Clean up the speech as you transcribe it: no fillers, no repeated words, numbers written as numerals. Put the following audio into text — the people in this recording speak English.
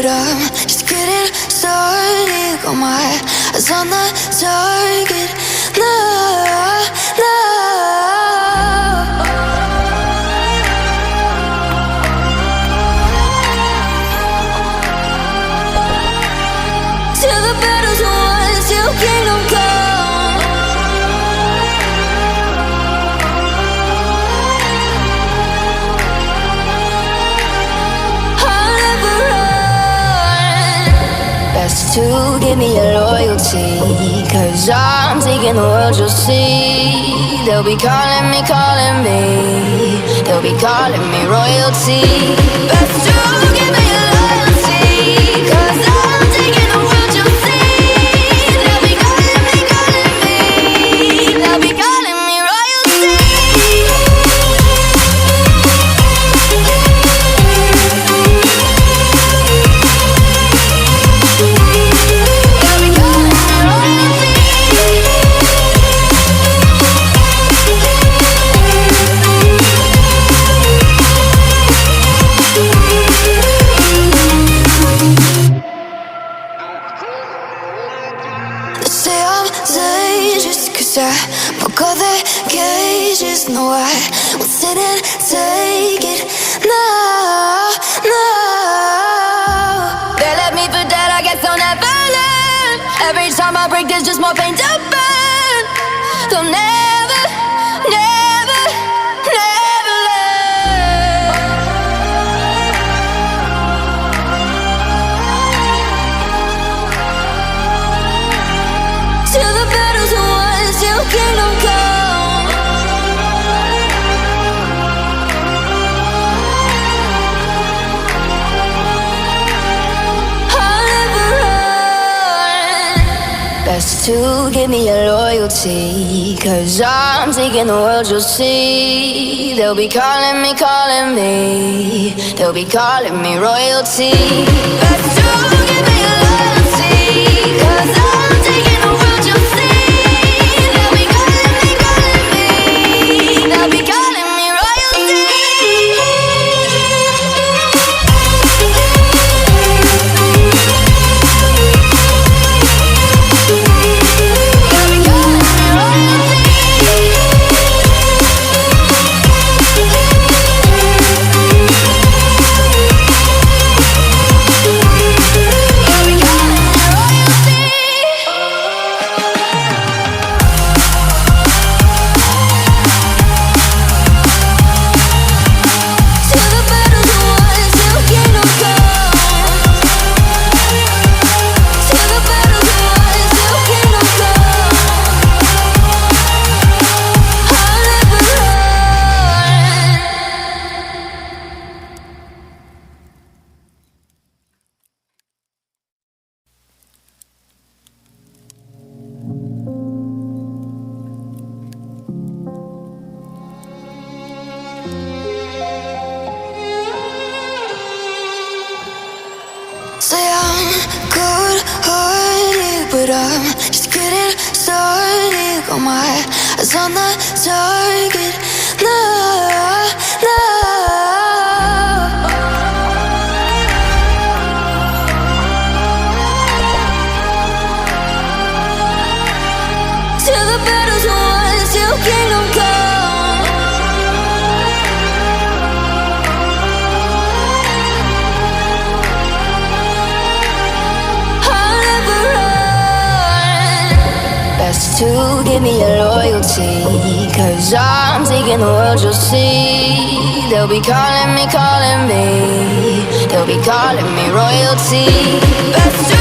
but I'm just getting started. Got my eyes on the target. No, no. Till the battle's won, till kingdom come. I'll never run. Best to give me your loyalty, 'cause I'm taking the world, you'll see. They'll be calling me, calling me. They'll be calling me royalty. Best to give me your loyalty, 'cause I'm taking the world, you'll see. They'll be calling me, calling me. They'll be calling me royalty. They'll be calling me royalty. They say I'm dangerous 'cause I broke all their cages. No, I won't sit and take it. No, no. They left me for dead, I guess I'll never learn. Every time I break, there's just more pain to burn. They'll never, never, never learn. Till the battle's won, till kingdom come. I'll never run. Best to give me your loyalty, 'cause I'm taking the world, you'll see. They'll be calling me, calling me. They'll be calling me royalty. Best to give me your loyalty, 'cause I'm taking the world, you'll see. They'll be calling me, calling me. They'll be calling me royalty. They'll be calling me royalty. They'll be calling me royalty. Till the battle's won, till kingdom come. Till the battle's won, till kingdom come. I'll never run. Say I'm good-hearted, but I'm just getting started. Got my eyes on the target. No, no. Till the battle's won, till kingdom come. I'll never run. Best to give me your loyalty, 'cause I'm taking the world, you'll see. They'll be calling me, calling me. They'll be calling me royalty. Best to